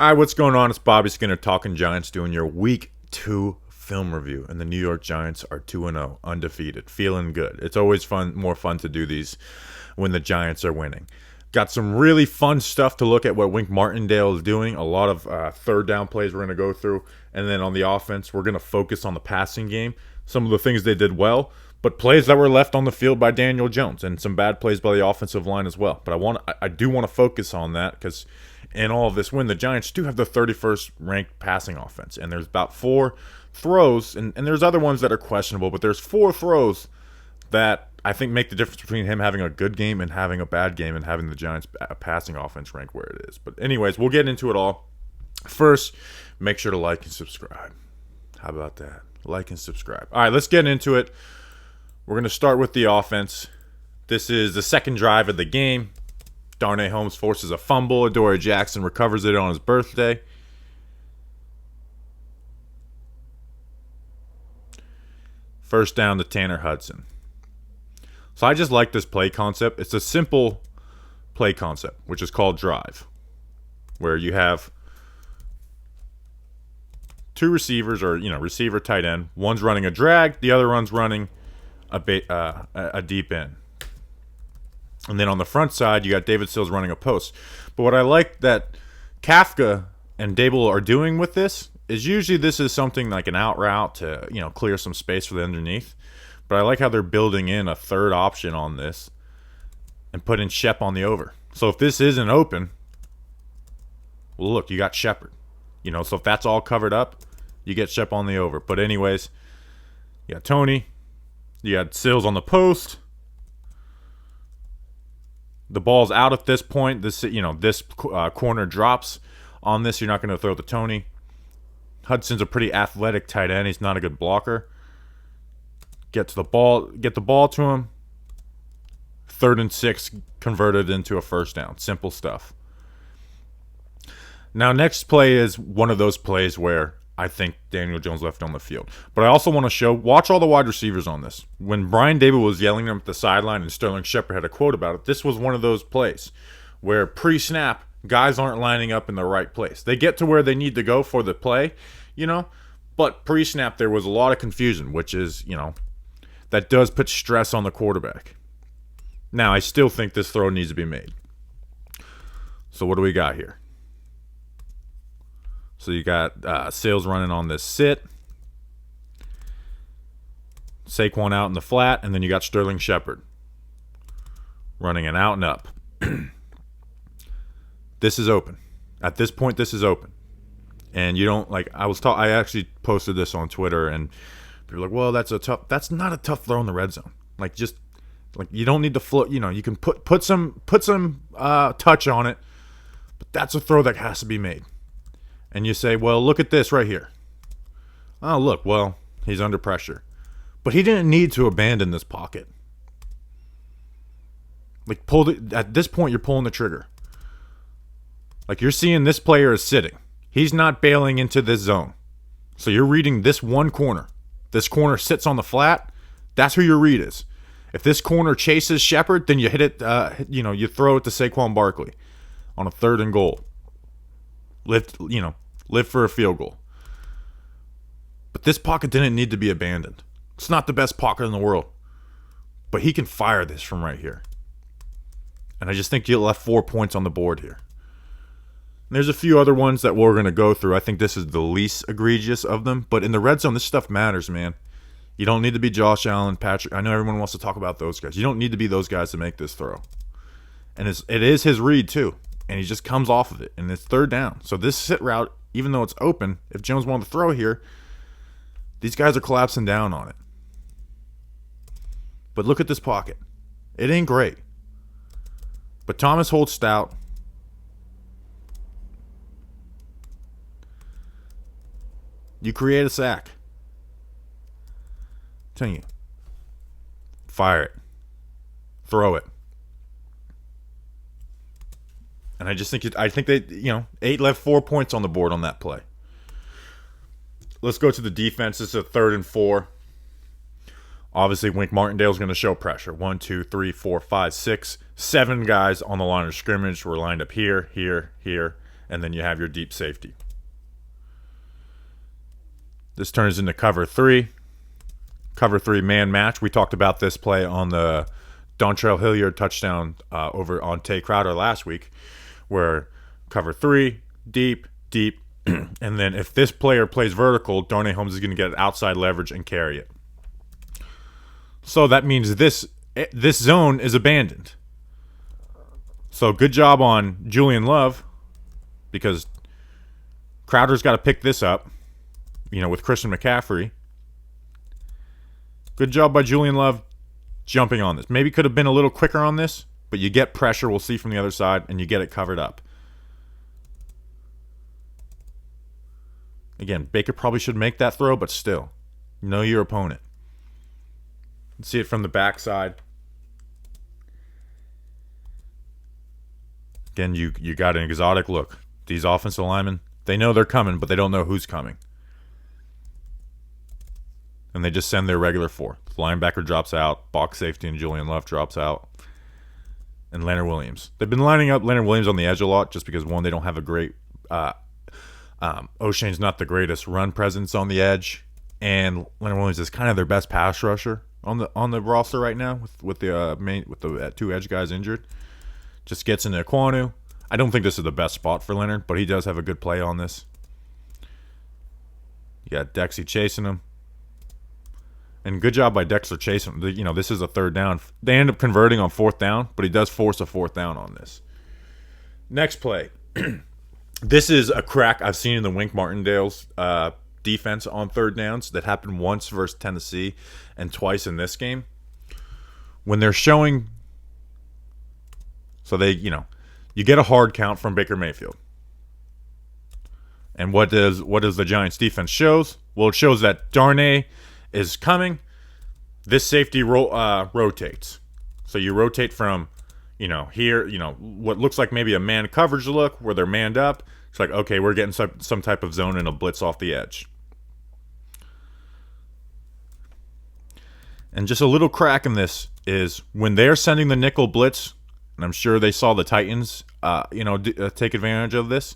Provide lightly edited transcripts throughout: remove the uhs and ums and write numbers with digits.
All right, what's going on? It's Bobby Skinner talking Giants, doing your Week 2 film review. And the New York Giants are 2-0, undefeated, feeling good. It's always more fun to do these when the Giants are winning. Got some really fun stuff to look at what Wink Martindale is doing. A lot of third down plays we're going to go through. And then on the offense, we're going to focus on the passing game. Some of the things they did well, but plays that were left on the field by Daniel Jones and some bad plays by the offensive line as well. But I do want to focus on that because in all of this win, the Giants do have the 31st ranked passing offense. And there's about 4 throws, and there's other ones that are questionable, but there's 4 throws that I think make the difference between him having a good game and having a bad game and having the Giants passing offense rank where it is. But anyways, we'll get into it all. First, make sure to like and subscribe. How about that? Like and subscribe. All right, let's get into it. We're going to start with the offense. This is the second drive of the game. Darnay Holmes forces a fumble. Adoree Jackson recovers it on his birthday. First down to Tanner Hudson. So I just like this play concept. It's a simple play concept, which is called drive, where you have 2 receivers, or receiver, tight end. One's running a drag, the other one's running a deep end. And then on the front side, you got David Sills running a post. But what I like that Kafka and Dable are doing with this is usually this is something like an out route to clear some space for the underneath. But I like how they're building in a third option on this and putting Shep on the over. So if this isn't open, well, look, you got Shepard. So if that's all covered up, you get Shep on the over. But anyways, you got Tony. You got Sills on the post. The ball's out at this point. This corner drops on this. You're not going to throw to Tony. Hudson's a pretty athletic tight end. He's not a good blocker. Get the ball to him. 3rd and 6 converted into a first down. Simple stuff. Now, next play is one of those plays where I think Daniel Jones left on the field. But I also want to watch all the wide receivers on this. When Brian Dable was yelling at them at the sideline and Sterling Shepard had a quote about it, this was one of those plays where pre-snap, guys aren't lining up in the right place. They get to where they need to go for the play, but pre-snap there was a lot of confusion, which is, that does put stress on the quarterback. Now, I still think this throw needs to be made. So what do we got here? So you got Sills running on this sit. Saquon out in the flat. And then you got Sterling Shepard running an out and up. This is open. At this point, this is open. And you don't, I actually posted this on Twitter, and people were like, well, that's not a tough throw in the red zone. You don't need to float, you can put some touch on it, but that's a throw that has to be made. And you say, well, look at this right here. Oh, look, well, he's under pressure. But he didn't need to abandon this pocket. At this point, you're pulling the trigger. You're seeing this player is sitting. He's not bailing into this zone. So you're reading this one corner. This corner sits on the flat. That's who your read is. If this corner chases Shepard, then you hit it, you throw it to Saquon Barkley on a 3rd and goal. Live for a field goal. But this pocket didn't need to be abandoned. It's not the best pocket in the world. But he can fire this from right here. And I just think you left 4 points on the board here. And there's a few other ones that we're going to go through. I think this is the least egregious of them. But in the red zone, this stuff matters, man. You don't need to be Josh Allen, Patrick. I know everyone wants to talk about those guys. You don't need to be those guys to make this throw. And it is his read, too. And he just comes off of it, and it's 3rd down. So this sit route, even though it's open, if Jones wanted to throw here, these guys are collapsing down on it. But look at this pocket. It ain't great. But Thomas holds stout. You create a sack. I'm telling you. Fire it. Throw it. And I just think they, 8 left 4 points on the board on that play. Let's go to the defense. This is a 3rd and 4. Obviously, Wink Martindale is going to show pressure. 1, 2, 3, 4, 5, 6, 7 guys on the line of scrimmage were lined up here, here, here, and then you have your deep safety. This turns into cover 3. Cover 3 man match. We talked about this play on the Dontrell Hilliard touchdown over on Tay Crowder last week, where cover 3, deep, and then if this player plays vertical, Darnay Holmes is going to get outside leverage and carry it. So that means this zone is abandoned. So good job on Julian Love, because Crowder's got to pick this up, with Christian McCaffrey. Good job by Julian Love jumping on this. Maybe could have been a little quicker on this, but you get pressure, we'll see from the other side, and you get it covered up. Again, Baker probably should make that throw, but still, know your opponent. See it from the backside. Again, you got an exotic look. These offensive linemen, they know they're coming, but they don't know who's coming. And they just send their regular 4. The linebacker drops out, box safety and Julian Love drops out, and Leonard Williams. They've been lining up Leonard Williams on the edge a lot just because, one, they don't have a great O'Shane's not the greatest run presence on the edge, and Leonard Williams is kind of their best pass rusher on the roster right now with the 2 edge guys injured. Just gets into Ekwonu. I don't think this is the best spot for Leonard, but he does have a good play on this. You got Dexy chasing him. And good job by Dexter chasing him. This is a 3rd down. They end up converting on 4th down, but he does force a 4th down on this. Next play. This is a crack I've seen in the Wink Martindale's defense on 3rd downs that happened once versus Tennessee and twice in this game. When they're showing... So they, you get a hard count from Baker Mayfield. And what does the Giants defense shows? Well, it shows that Darnay is coming. This safety rotates. So you rotate from, here, what looks like maybe a man coverage look where they're manned up. It's like, okay, we're getting some type of zone and a blitz off the edge. And just a little crack in this is when they're sending the nickel blitz, and I'm sure they saw the Titans, take advantage of this.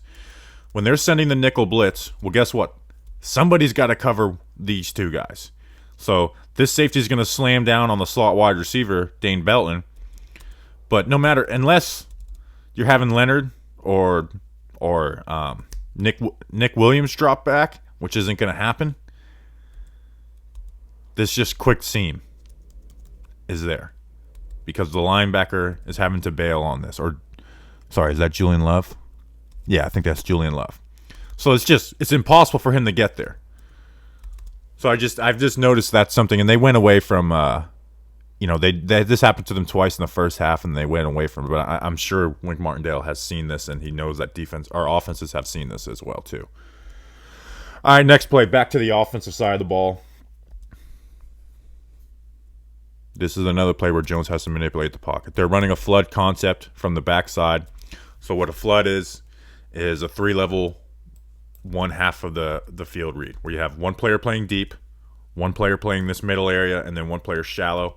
When they're sending the nickel blitz, well, guess what? Somebody's got to cover these 2 guys. So this safety is going to slam down on the slot wide receiver, Dane Belton. But unless you're having Leonard or Nick Williams drop back, which isn't going to happen, this just quick seam is there because the linebacker is having to bail on this. Or, sorry, is that Julian Love? Yeah, I think that's Julian Love. So it's impossible for him to get there. So I've just noticed that's something, and they went away from, this happened to them twice in the first half, and they went away from it. But I'm sure Wink Martindale has seen this, and he knows that our offenses have seen this as well too. All right, next play, back to the offensive side of the ball. This is another play where Jones has to manipulate the pocket. They're running a flood concept from the backside. So what a flood is a 3-level, 1/2 of the field read, where you have one player playing deep, one player playing this middle area, and then one player shallow.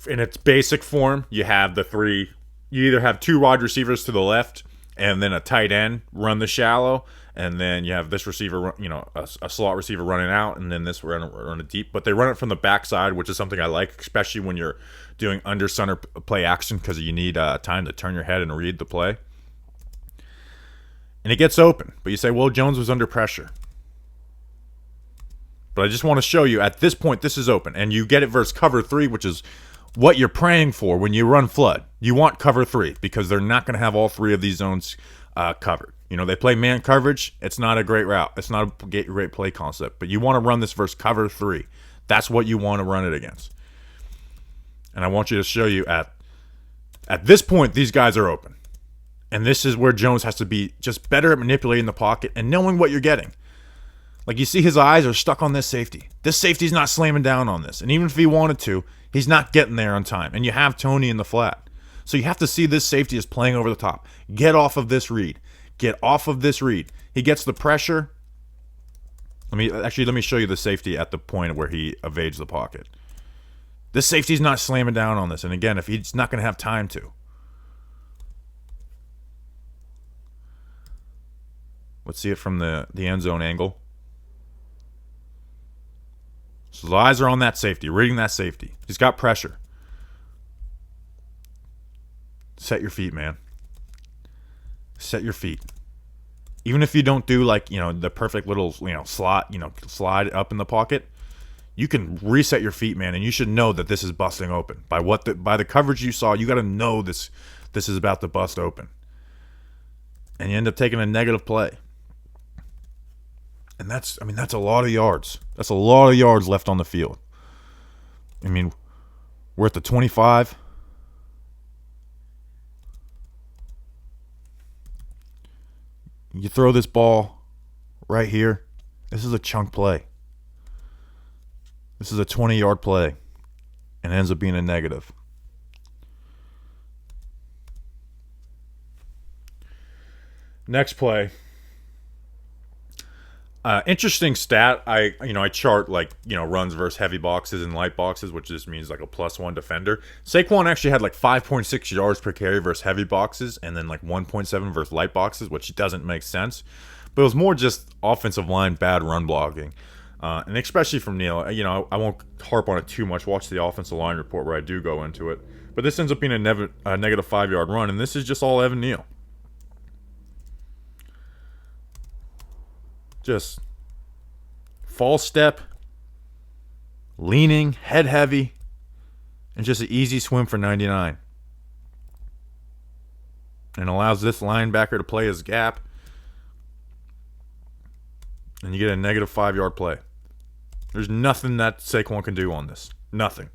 In its basic form, you have you either have 2 wide receivers to the left and then a tight end run the shallow, and then you have this receiver, a slot receiver running out, and then this run it deep. But they run it from the backside, which is something I like, especially when you're doing under center play action, because you need time to turn your head and read the play. And it gets open, but you say, well, Jones was under pressure. But I just want to show you, at this point, this is open. And you get it versus cover 3, which is what you're praying for when you run flood. You want cover 3, because they're not going to have all 3 of these zones covered. They play man coverage. It's not a great route. It's not a great play concept. But you want to run this versus cover 3. That's what you want to run it against. And I want you to show you at this point, these guys are open. And this is where Jones has to be just better at manipulating the pocket and knowing what you're getting. Like, you see his eyes are stuck on this safety. This safety's not slamming down on this. And even if he wanted to, he's not getting there on time. And you have Tony in the flat. So you have to see this safety is playing over the top. Get off of this read. Get off of this read. He gets the pressure. Let me show you the safety at the point where he evades the pocket. This safety's not slamming down on this. And again, if he's not going to have time to. Let's see it from the end zone angle. So the eyes are on that safety, reading that safety. He's got pressure. Set your feet, man. Set your feet. Even if you don't do like, the perfect little, slide up in the pocket, you can reset your feet, man, and you should know that this is busting open. By the coverage you saw, you got to know this is about to bust open. And you end up taking a negative play. And that's a lot of yards. That's a lot of yards left on the field. I mean, we're at the 25. You throw this ball right here. This is a chunk play. This is a 20-yard play. And it ends up being a negative. Next play. Interesting stat. I chart runs versus heavy boxes and light boxes, which just means like a +1 defender. Saquon actually had like 5.6 yards per carry versus heavy boxes, and then like 1.7 versus light boxes, which doesn't make sense. But it was more just offensive line bad run blocking, and especially from Neal. I won't harp on it too much. Watch the offensive line report where I do go into it. But this ends up being a negative 5-yard run, and this is just all Evan Neal. Just false step, leaning, head heavy, and just an easy swim for 99. And allows this linebacker to play his gap. And you get a negative 5-yard play. There's nothing that Saquon can do on this. Nothing.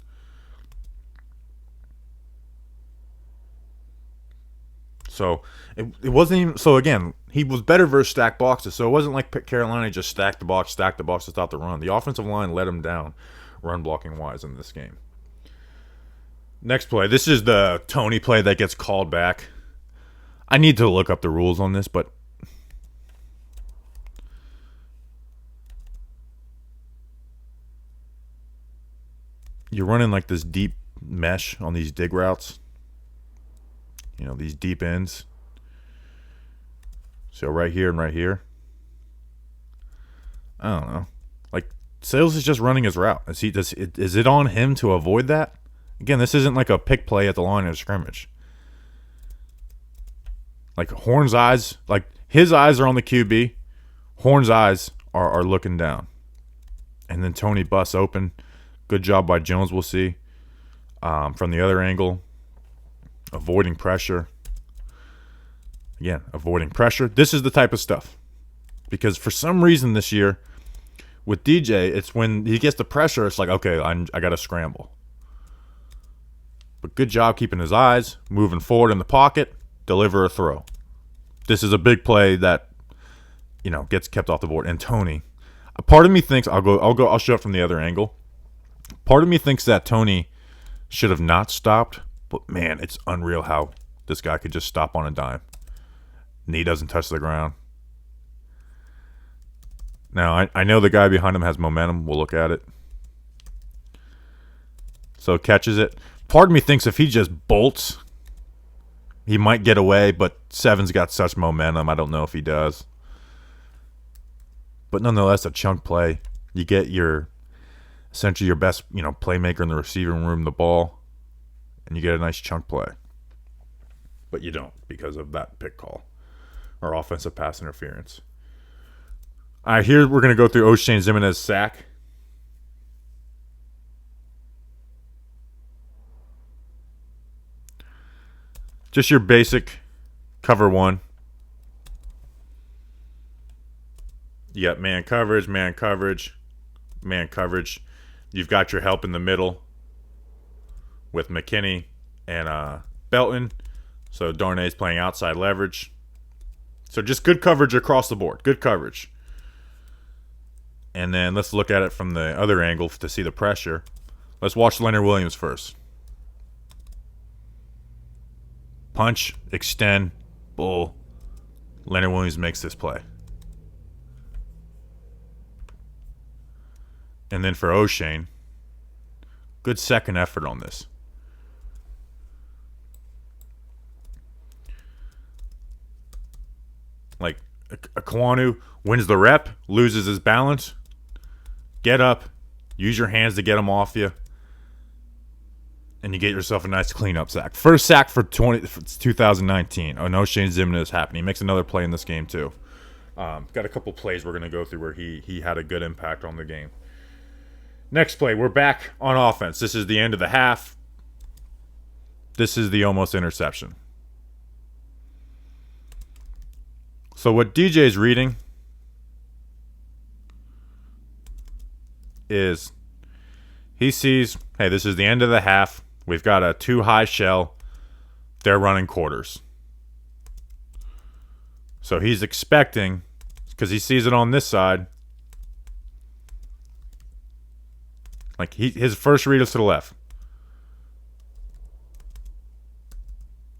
So it wasn't even. So again, he was better versus stacked boxes. So it wasn't like Carolina just stacked the box to stop the run. The offensive line let him down, run blocking wise in this game. Next play. This is the Tony play that gets called back. I need to look up the rules on this, but you're running like this deep mesh on these dig routes. These deep ends. So right here and right here. I don't know. Like, Sales is just running his route. Is it on him to avoid that? Again, this isn't like a pick play at the line of scrimmage. Like, Horn's eyes, like, his eyes are on the QB. Horn's eyes are looking down. And then Tony busts open. Good job by Jones, we'll see. From the other angle. Avoiding pressure. Again, avoiding pressure. This is the type of stuff. Because for some reason this year, with DJ, it's when he gets the pressure, it's like, okay, I got to scramble. But good job keeping his eyes, moving forward in the pocket, deliver a throw. This is a big play that, gets kept off the board. And Tony, a part of me thinks, I'll show it from the other angle. Part of me thinks that Tony should have not stopped. But, man, it's unreal how this guy could just stop on a dime. Knee doesn't touch the ground. Now, I know the guy behind him has momentum. We'll look at it. So, catches it. Part of me thinks if he just bolts, he might get away. But Seven's got such momentum. I don't know if he does. But nonetheless, a chunk play. You get essentially your best, playmaker in the receiving room the ball. And you get a nice chunk play. But you don't because of that pick call or offensive pass interference. All right, here we're going to go through O'Shane Ximenez's sack. Just your basic cover one. You got man coverage, man coverage, man coverage. You've got your help in the middle with McKinney and Belton. So Darnay's playing outside leverage. So just good coverage across the board. Good coverage. And then let's look at it from the other angle to see the pressure. Let's watch Leonard Williams first. Punch, extend, bull. Leonard Williams makes this play. And then for O'Shane, good second effort on this. Like, Kwanu wins the rep, loses his balance. Get up, use your hands to get him off you, and you get yourself a nice cleanup sack. First sack for 2019. Oh, no, Shane Zimna is happening. He makes another play in this game, too. Got a couple plays we're going to go through where he had a good impact on the game. Next play, we're back on offense. This is the end of the half. This is the almost interception. So what DJ's reading is he sees, hey, this is the end of the half. We've got a too high shell. They're running quarters. So he's expecting, because he sees it on this side, like his first read is to the left.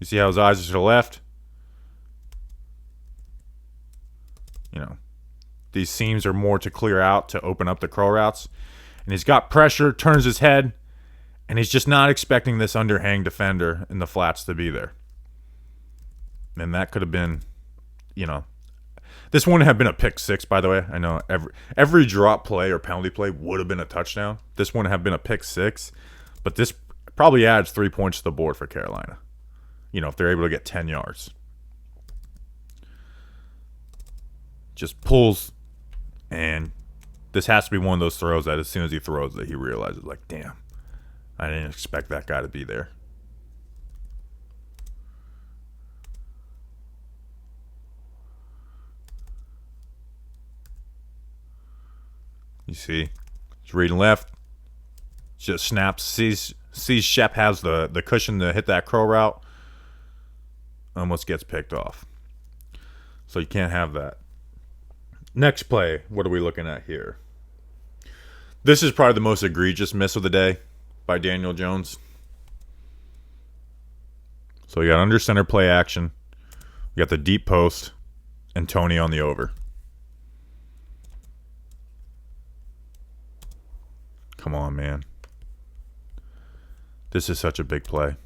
You see how his eyes are to the left? You know, these seams are more to clear out, to open up the curl routes. And he's got pressure, turns his head, and he's just not expecting this underhang defender in the flats to be there. And that could have been, you know, this wouldn't have been a pick six, by the way. I know every drop play or penalty play would have been a touchdown. This wouldn't have been a pick six, but this probably adds 3 points to the board for Carolina. You know, if they're able to get 10 yards. Just pulls, and this has to be one of those throws that as soon as he throws it, he realizes, like, damn, I didn't expect that guy to be there. You see, he's reading left, just snaps, sees Shep has the cushion to hit that curl route, almost gets picked off. So you can't have that. Next play, what are we looking at here? This is probably the most egregious miss of the day by Daniel Jones. So we got under center play action. We got the deep post and Tony on the over. Come on, man. This is such a big play.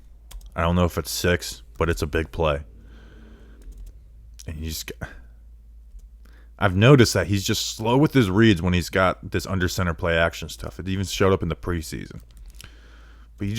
I don't know if it's 6, but it's a big play. And I've noticed that he's just slow with his reads when he's got this under center play action stuff. It even showed up in the preseason. But you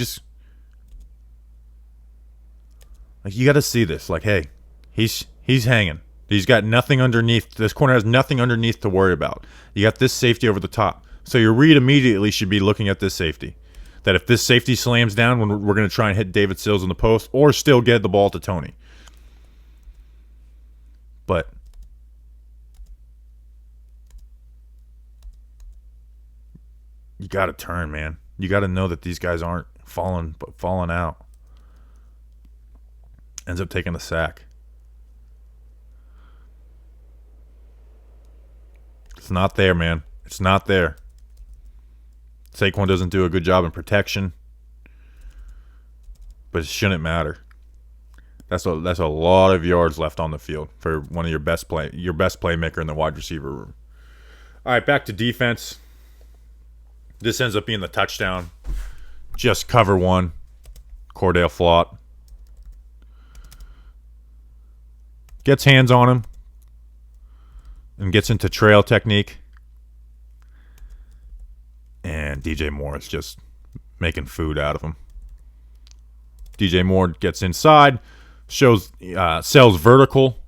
got to see this. Like, hey, he's hanging. He's got nothing underneath. This corner has nothing underneath to worry about. You got this safety over the top. So your read immediately should be looking at this safety. That if this safety slams down, we're going to try and hit David Sills in the post or still get the ball to Tony. But you got to turn, man. You got to know that these guys aren't falling out. Ends up taking a sack. It's not there, man. It's not there. Saquon doesn't do a good job in protection, but it shouldn't matter. That's a lot of yards left on the field for one of your best playmaker in the wide receiver room. All right, back to defense. This ends up being the touchdown. Just cover one. Cordell Flott gets hands on him and gets into trail technique. And DJ Moore is just making food out of him. DJ Moore gets inside, sells vertical,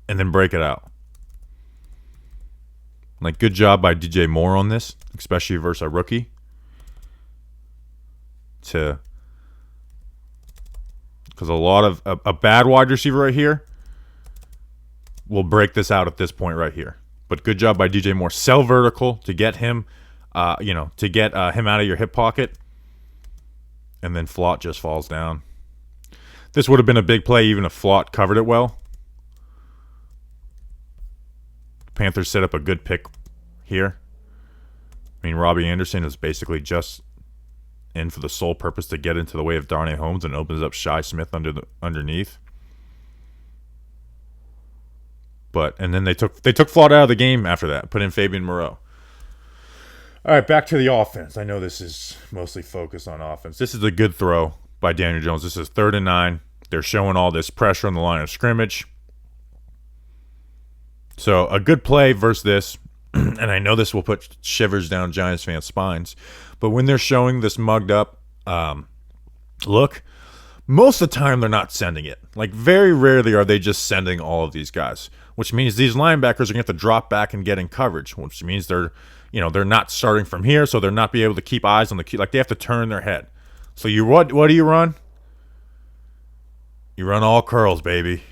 and then break it out. Like, good job by DJ Moore on this, especially versus a rookie. Because a lot of a bad wide receiver right here will break this out at this point right here. But good job by DJ Moore. Sell vertical to get him. Him out of your hip pocket, and then Flott just falls down. This would have been a big play even if Flott covered it well. Panthers set up a good pick here. I mean, Robbie Anderson is basically just in for the sole purpose to get into the way of Darnay Holmes and opens up Shi Smith underneath. And then they took Flott out of the game after that, put in Fabian Moreau. All right, back to the offense. I know this is mostly focused on offense. This is a good throw by Daniel Jones. This is 3rd and 9. They're showing all this pressure on the line of scrimmage. So a good play versus this, and I know this will put shivers down Giants fans' spines, but when they're showing this mugged up look, most of the time they're not sending it. Like, very rarely are they just sending all of these guys, which means these linebackers are going to have to drop back and get in coverage, which means they're not starting from here, so they're not be able to keep eyes on the key. Like, they have to turn their head. So what do you run? You run all curls, baby.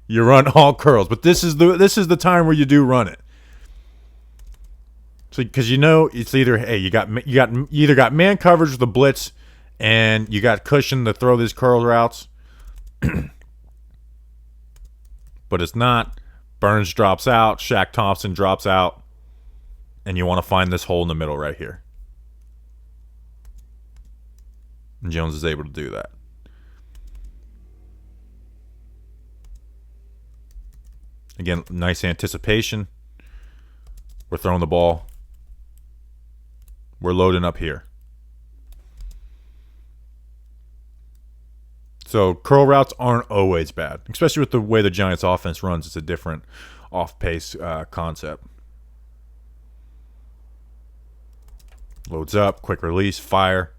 You run all curls, but this is the time where you do run it. So because it's either you either got man coverage with the blitz, and you got cushion to throw these curl routes, but it's not. Burns drops out, Shaq Thompson drops out, and you want to find this hole in the middle right here. And Jones is able to do that. Again, nice anticipation. We're throwing the ball. We're loading up here. So curl routes aren't always bad, especially with the way the Giants offense runs. It's a different off-pace concept. Loads up, quick release, fire.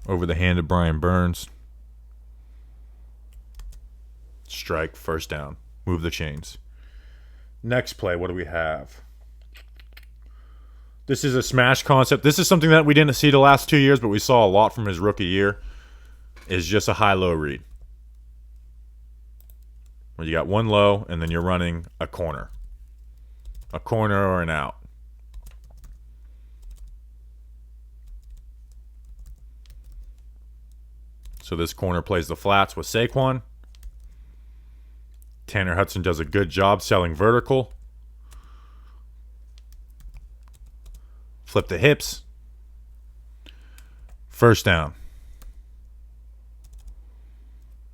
Over the hand of Brian Burns. Strike, first down. Move the chains. Next play, what do we have? This is a smash concept. This is something that we didn't see the last 2 years, but we saw a lot from his rookie year. Is just a high-low read. Where you got one low, and then you're running a corner. A corner or an out. So this corner plays the flats with Saquon. Tanner Hudson does a good job selling vertical. Flip the hips. First down.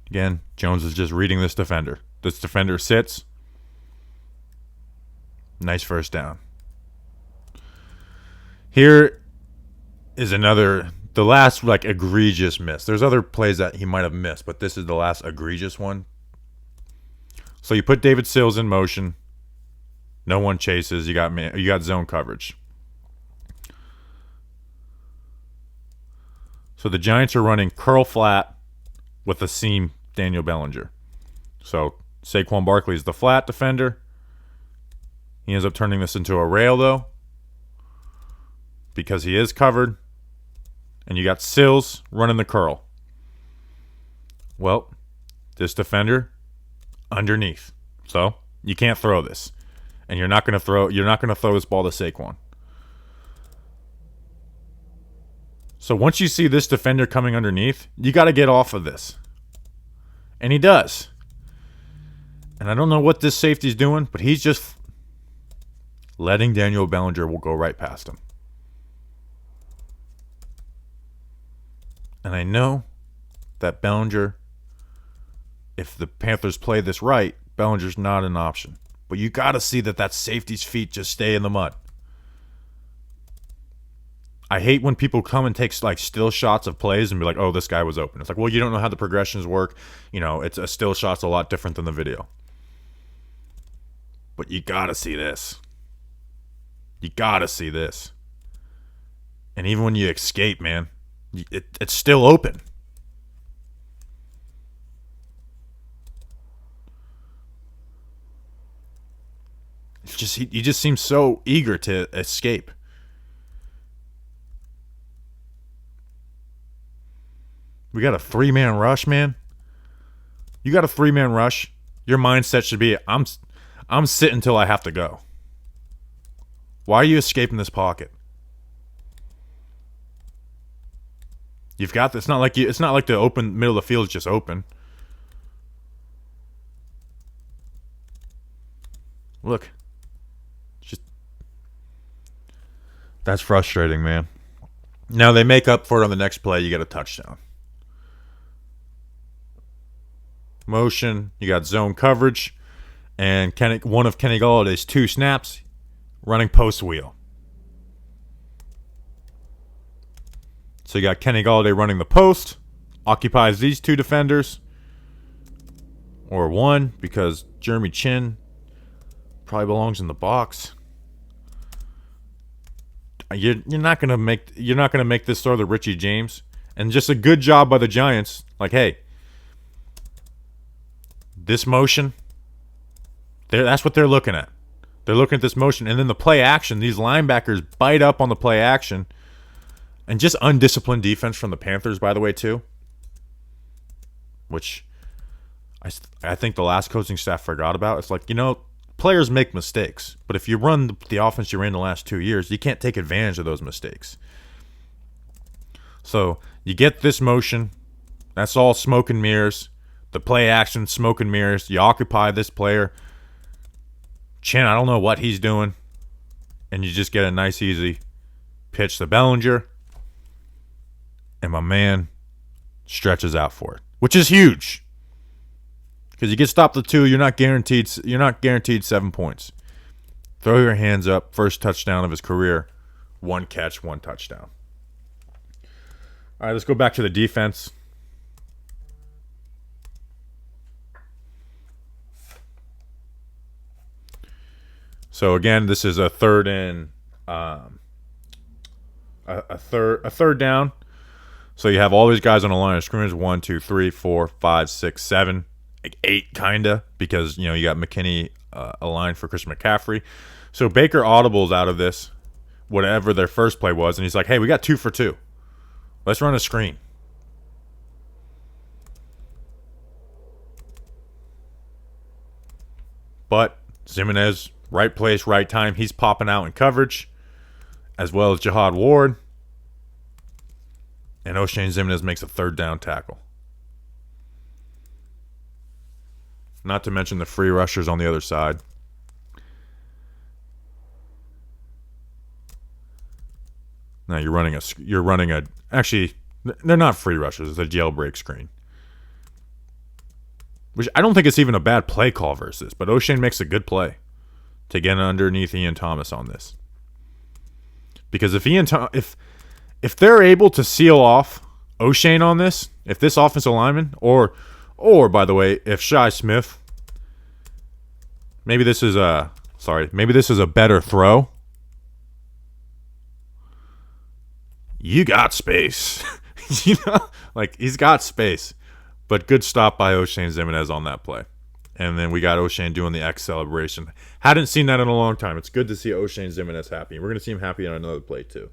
Again, Jones is just reading this defender. This defender sits. Nice first down. Here is the last egregious miss. There's other plays that he might have missed, but this is the last egregious one. So you put David Sills in motion. No one chases. You got zone coverage. So the Giants are running curl flat with a seam Daniel Bellinger. So Saquon Barkley is the flat defender. He ends up turning this into a rail, though, because he is covered. And you got Sills running the curl. Well, this defender underneath. So you can't throw this. And you're not gonna throw this ball to Saquon. So once you see this defender coming underneath, you got to get off of this. And he does. And I don't know what this safety's doing, but he's just letting Daniel Bellinger will go right past him. And I know that Bellinger, if the Panthers play this right, Bellinger's not an option. But you got to see that safety's feet just stay in the mud. I hate when people come and take still shots of plays and be like, oh, this guy was open. It's like, well, you don't know how the progressions work. It's a still shot's a lot different than the video. But you got to see this. You got to see this. And even when you escape, man, it's still open. He just seems so eager to escape. We got a 3-man rush, man. You got a 3-man rush. Your mindset should be, I'm sitting until I have to go. Why are you escaping this pocket? You've got this. It's not like the open middle of the field is just open. Look. That's frustrating, man. Now they make up for it on the next play. You get a touchdown. Motion. You got zone coverage. And one of Kenny Galladay's 2 snaps. Running post wheel. So you got Kenny Galladay running the post. Occupies these 2 defenders. Or 1, because Jeremy Chin Probably belongs in the box. You're not gonna make this throw to Richie James, and just a good job by the Giants. Like, hey, this motion, that's what they're looking at. They're looking at this motion, and then the play action. These linebackers bite up on the play action, and just undisciplined defense from the Panthers, by the way, too. Which I think the last coaching staff forgot about. It's like, players make mistakes, but if you run the offense you ran the last 2 years, you can't take advantage of those mistakes. So you get this motion. That's all smoke and mirrors. The play action, smoke and mirrors. You occupy this player. Chin, I don't know what he's doing. And you just get a nice, easy pitch to Bellinger. And my man stretches out for it, which is huge. Because you get stopped at 2, you're not guaranteed 7 points. Throw your hands up. First touchdown of his career. 1 catch, 1 touchdown. All right, let's go back to the defense. So again, this is a third down. So you have all these guys on the line of scrimmage. 1, 2, 3, 4, 5, 6, 7. Like 8 kinda, because you got McKinney aligned for Christian McCaffrey. So Baker audibles out of this, whatever their first play was, and he's like, hey, we got 2 for 2. Let's run a screen. But Zimenez, right place, right time. He's popping out in coverage, as well as Jihad Ward. And O'Shane Zimenez makes a third down tackle. Not to mention the free rushers on the other side. Now you're running a actually, they're not free rushers, it's a jailbreak screen. Which I don't think it's even a bad play call versus, but O'Shane makes a good play to get underneath Ian Thomas on this. Because if they're able to seal off O'Shane on this, if this offensive lineman, or by the way, if Shi Smith, maybe this is a better throw. You got space. Like he's got space. But good stop by O'Shane Zimenez on that play. And then we got O'Shane doing the X celebration. Hadn't seen that in a long time. It's good to see O'Shane Zimenez happy. We're going to see him happy on another play too.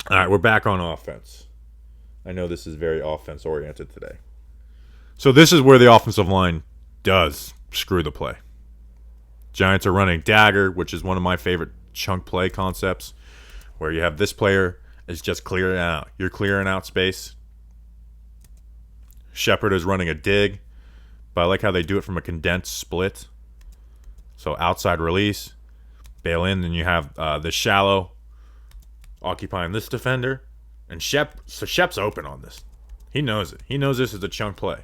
All right, we're back on offense. I know this is very offense-oriented today. So this is where the offensive line does screw the play. Giants are running dagger, which is one of my favorite chunk play concepts, where you have this player is just clearing out. You're clearing out space. Shepard is running a dig, but I like how they do it from a condensed split. So outside release, bail in, then you have the shallow occupying this defender. And Shep's open on this. He knows it. He knows this is a chunk play.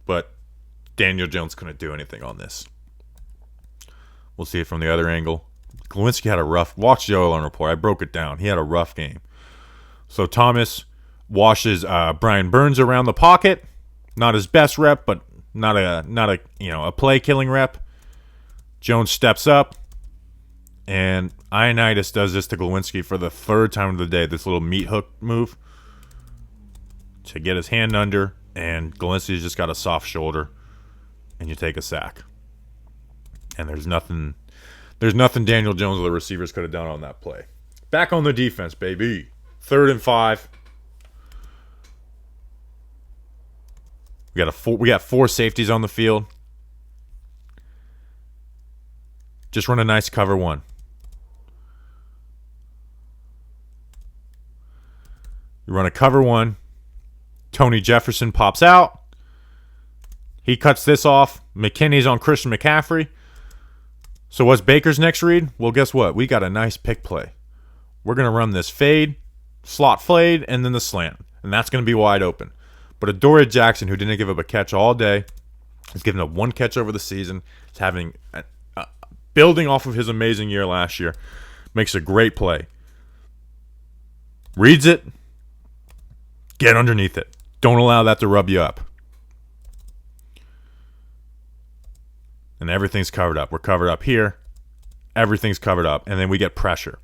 But Daniel Jones couldn't do anything on this. We'll see it from the other angle. Glowinski had a rough... Watch the O-line report. I broke it down. He had a rough game. So Thomas washes Brian Burns around the pocket. Not his best rep, but not a play-killing rep. Jones steps up. And Ioannidis does this to Glowinski for the third time of the day. This little meat hook move to get his hand under. And Glowinski's just got a soft shoulder. And you take a sack. And there's nothing Daniel Jones or the receivers could have done on that play. Back on the defense, baby. 3rd and 5. We got 4 safeties on the field. Just run a nice cover 1. You run a cover 1. Tony Jefferson pops out. He cuts this off. McKinney's on Christian McCaffrey. So what's Baker's next read? Well, guess what? We got a nice pick play. We're going to run this fade, slot fade, and then the slant. And that's going to be wide open. But Adoree Jackson, who didn't give up a catch all day, has given up 1 catch over the season. Is having building off of his amazing year last year. Makes a great play. Reads it. Get underneath it. Don't allow that to rub you up. And everything's covered up. We're covered up here. Everything's covered up. And then we get pressure.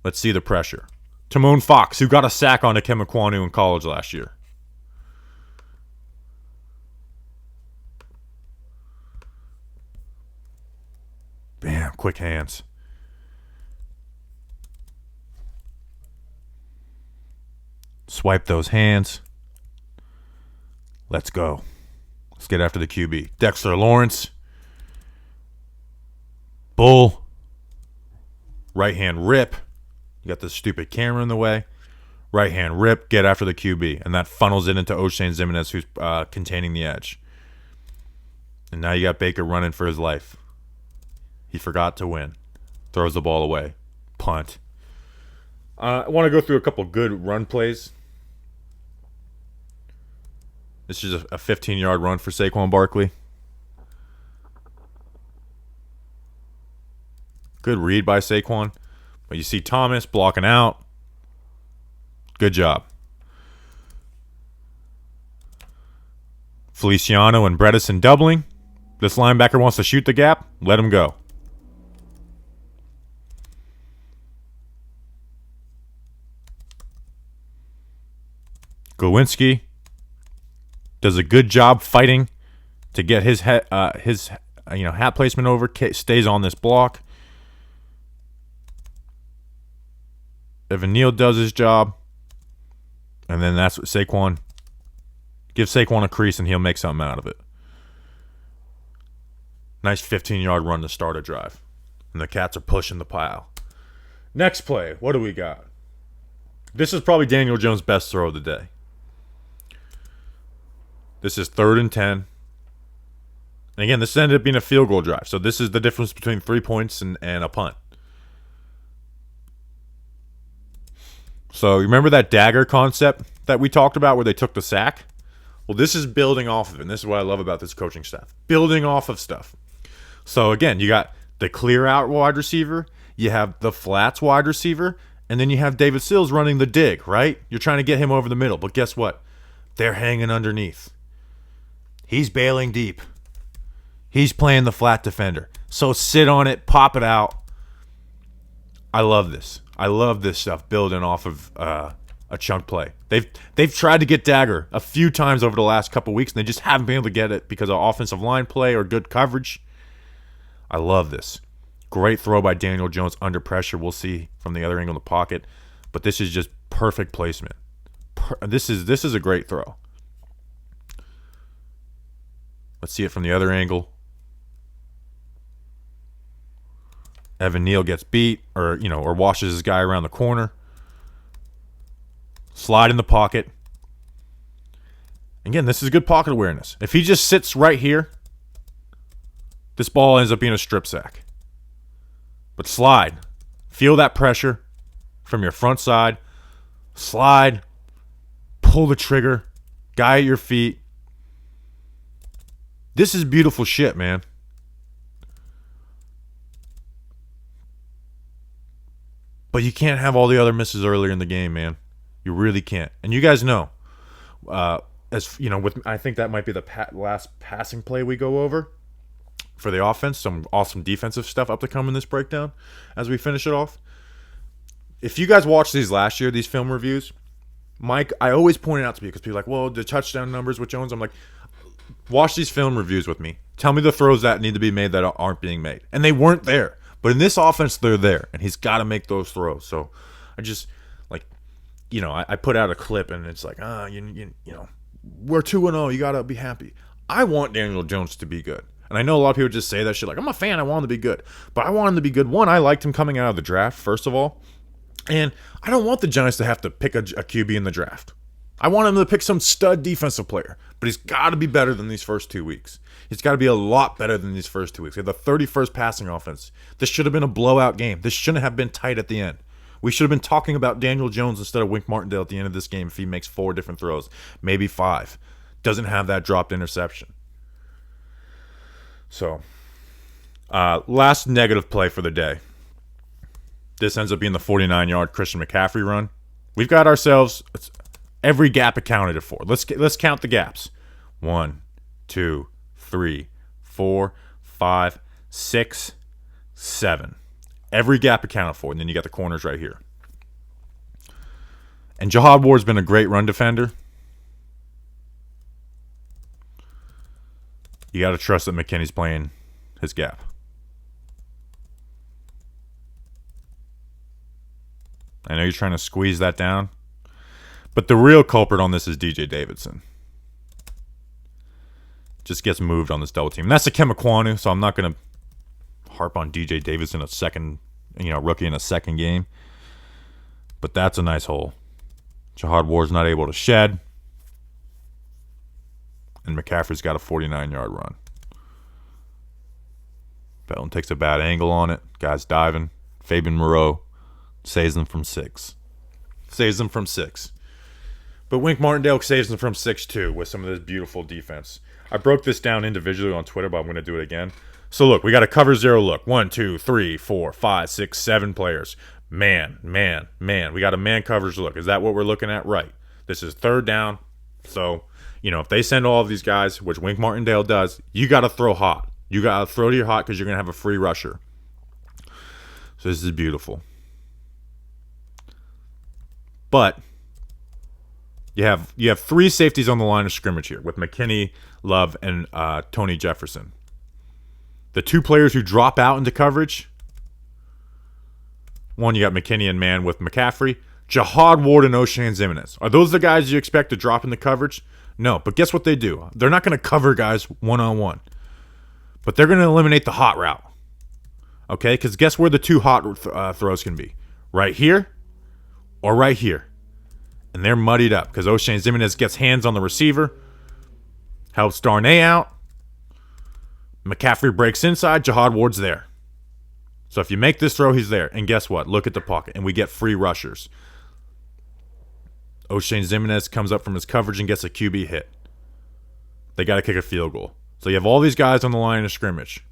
Let's see the pressure. Timon Fox, who got a sack on Ikem Ekwonu in college last year. Bam, quick hands. Swipe those hands. Let's go. Let's get after the QB. Dexter Lawrence. Bull. Right hand rip. You got the stupid camera in the way. Right hand rip. Get after the QB. And that funnels it into O'Shane Ximines, who's containing the edge. And now you got Baker running for his life. He forgot to win. Throws the ball away. Punt. I want to go through a couple good run plays. This is a 15-yard run for Saquon Barkley. Good read by Saquon. But you see Thomas blocking out. Good job. Feliciano and Bredesen doubling. This linebacker wants to shoot the gap. Let him go. Glowinski does a good job fighting to get his hat placement over. Stays on this block. Evan Neal does his job, and then that's what Saquon gives Saquon a crease, and he'll make something out of it. Nice 15-yard run to start a drive, and the Cats are pushing the pile. Next play, what do we got? This is probably Daniel Jones' best throw of the day. This is 3rd and 10. And again, this ended up being a field goal drive. So this is the difference between 3 points and a punt. So remember that dagger concept that we talked about where they took the sack? Well, this is building off of it. And this is what I love about this coaching staff. Building off of stuff. So again, you got the clear out wide receiver. You have the flats wide receiver. And then you have David Sills running the dig, right? You're trying to get him over the middle. But guess what? They're hanging underneath. He's bailing deep. He's playing the flat defender. So sit on it, pop it out. I love this. I love this stuff building off of a chunk play. They've tried to get dagger a few times over the last couple weeks, and they just haven't been able to get it because of offensive line play or good coverage. I love this. Great throw by Daniel Jones under pressure. We'll see from the other angle in the pocket, but this is just perfect placement. This is a great throw. Let's see it from the other angle. Evan Neal gets beat or washes his guy around the corner. Slide in the pocket. Again, this is good pocket awareness. If he just sits right here, this ball ends up being a strip sack. But slide. Feel that pressure from your front side. Slide. Pull the trigger. Guy at your feet. This is beautiful shit, man. But you can't have all the other misses earlier in the game, man. You really can't. And you guys know, I think that might be the last passing play we go over for the offense. Some awesome defensive stuff up to come in this breakdown as we finish it off. If you guys watched these last year, these film reviews, Mike, I always point it out to people because people are like, well, the touchdown numbers with Jones. I'm like, watch these film reviews with me. Tell me the throws that need to be made that aren't being made. And they weren't there. But in this offense, they're there. And he's got to make those throws. So I just, I put out a clip and it's like, we're 2-0. You got to be happy. I want Daniel Jones to be good. And I know a lot of people just say that shit like, I'm a fan. I want him to be good. But I want him to be good. One, I liked him coming out of the draft, first of all. And I don't want the Giants to have to pick a QB in the draft. I want him to pick some stud defensive player. But he's got to be better than these first 2 weeks. He's got to be a lot better than these first 2 weeks. We have the 31st passing offense. This should have been a blowout game. This shouldn't have been tight at the end. We should have been talking about Daniel Jones instead of Wink Martindale at the end of this game if he makes 4 different throws, maybe 5. Doesn't have that dropped interception. So, last negative play for the day. This ends up being the 49-yard Christian McCaffrey run. We've got ourselves every gap accounted for. Let's count the gaps. 1, 2, 3, 4, 5, 6, 7. Every gap accounted for, and then you got the corners right here. And Jihad Ward's been a great run defender. You got to trust that McKinney's playing his gap. I know you're trying to squeeze that down, but the real culprit on this is DJ Davidson. Just gets moved on this double team. And that's a Kemakwanu, so I'm not going to harp on DJ Davidson, rookie in a second game. But that's a nice hole. Jihad Ward's not able to shed. And McCaffrey's got a 49-yard run. Belton takes a bad angle on it. Guy's diving. Fabian Moreau saves them from 6. But Wink Martindale saves them from 6 too with some of this beautiful defense. I broke this down individually on Twitter, but I'm going to do it again. So look, we got a cover 0 look. 1, 2, 3, 4, 5, 6, 7 players. Man. We got a man coverage look. Is that what we're looking at? Right. This is third down. So, if they send all of these guys, which Wink Martindale does, you got to throw hot. You got to throw to your hot because you're going to have a free rusher. So this is beautiful. But you have 3 safeties on the line of scrimmage here with McKinney, Love, and Tony Jefferson. The 2 players who drop out into coverage, one, you got McKinney and man with McCaffrey. Jihad Ward and O'Shane Zimenez. Are those the guys you expect to drop in the coverage? No, but guess what they do? They're not going to cover guys one-on-one. But they're going to eliminate the hot route. Okay? Because guess where the 2 hot throws can be? Right here or right here. And they're muddied up because O'Shane Zimenez gets hands on the receiver, helps Darnay out. McCaffrey breaks inside. Jihad Ward's there. So if you make this throw, he's there. And guess what? Look at the pocket. And we get free rushers. O'Shane Zimenez comes up from his coverage and gets a QB hit. They got to kick a field goal. So you have all these guys on the line of scrimmage.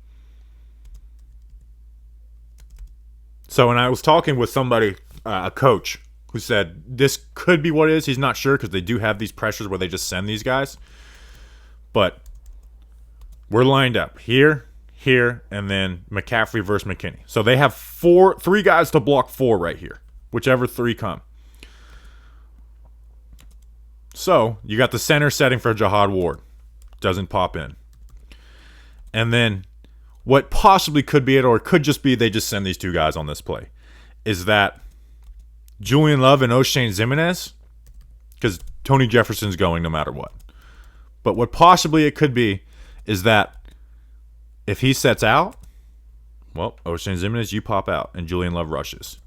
So when I was talking with somebody, a coach, who said this could be what it is. He's not sure because they do have these pressures where they just send these guys. But we're lined up here, and then McCaffrey versus McKinney. So they have 3 guys to block 4 right here, whichever 3 come. So you got the center setting for Jihad Ward. Doesn't pop in. And then what possibly could be it, or it could just be they just send these 2 guys on this play, is that Julian Love and O'Shane Zimenez, because Tony Jefferson's going no matter what. But what possibly it could be is that if he sets out, well, O'Shane Zimenez, you pop out, and Julian Love rushes.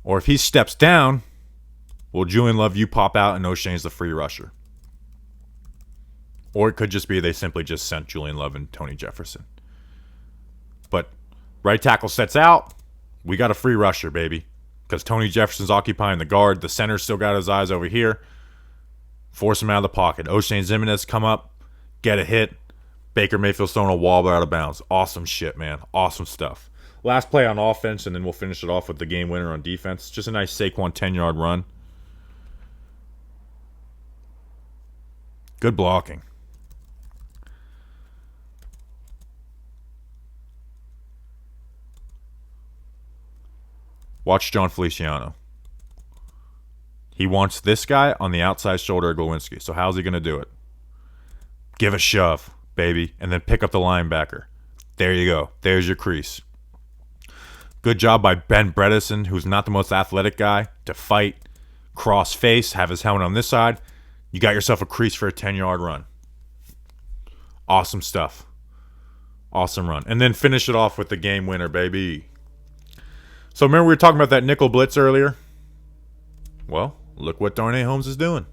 Or if he steps down, well, Julian Love, you pop out, and O'Shane's the free rusher. Or it could just be they simply just sent Julian Love and Tony Jefferson. But right tackle sets out, we got a free rusher, baby. Because Tony Jefferson's occupying the guard. The center's still got his eyes over here. Force him out of the pocket. O'Shane Zimenez come up, get a hit. Baker Mayfield's throwing a wobble out of bounds. Awesome shit, man. Awesome stuff. Last play on offense, and then we'll finish it off with the game winner on defense. Just a nice Saquon 10-yard run. Good blocking. Watch John Feliciano. He wants this guy on the outside shoulder of Glowinski. So how's he going to do it? Give a shove, baby, and then pick up the linebacker. There you go. There's your crease. Good job by Ben Bredesen, who's not the most athletic guy, to fight, cross face, have his helmet on this side. You got yourself a crease for a 10-yard run. Awesome stuff. Awesome run. And then finish it off with the game winner, baby. So remember we were talking about that nickel blitz earlier? Well, look what Darnay Holmes is doing.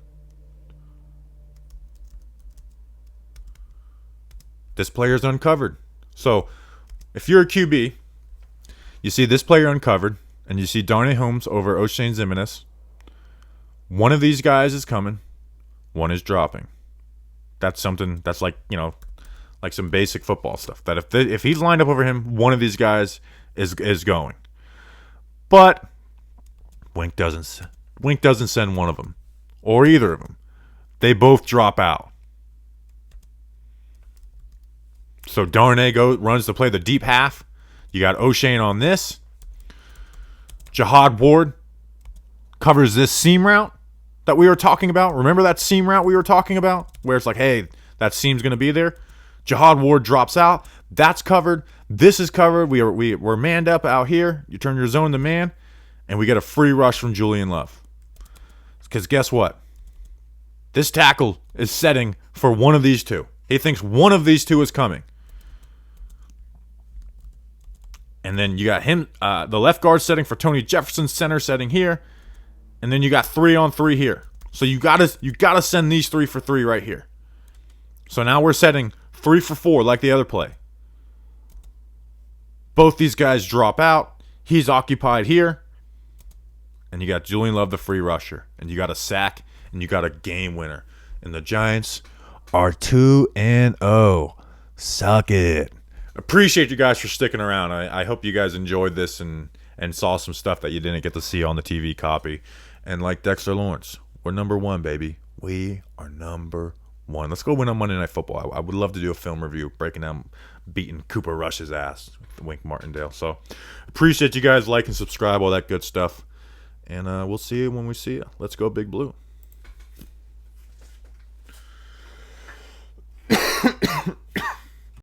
This player's uncovered. So if you're a QB, you see this player uncovered, and you see Darnay Holmes over O'Shane Zimenez. One of these guys is coming. One is dropping. That's something that's like some basic football stuff. That if he's lined up over him, one of these guys is going. But Wink doesn't send one of them, or either of them. They both drop out. So Darnay runs to play the deep half. You got O'Shane on this. Jihad Ward covers this seam route that we were talking about. Remember that seam route we were talking about? Where it's like, hey, that seam's going to be there. Jihad Ward drops out. That's covered. This is covered. We're manned up out here. You turn your zone to man, and we get a free rush from Julian Love. Because guess what? This tackle is setting for one of these two. He thinks one of these two is coming. And then you got him, the left guard setting for Tony Jefferson, center setting here. And then you got 3-on-3 here. So you gotta send these 3 for 3 right here. So now we're setting 3 for 4 like the other play. Both these guys drop out. He's occupied here. And you got Julian Love, the free rusher. And you got a sack. And you got a game winner. And the Giants are 2-0. Suck it. Appreciate you guys for sticking around. I hope you guys enjoyed this and saw some stuff that you didn't get to see on the TV copy. And like Dexter Lawrence, we're number 1, baby. We are number 1. Let's go win on Monday Night Football. I would love to do a film review breaking down beating Cooper Rush's ass with Wink Martindale. So appreciate you guys. Like and subscribe, all that good stuff. And we'll see you when we see you. Let's go Big Blue.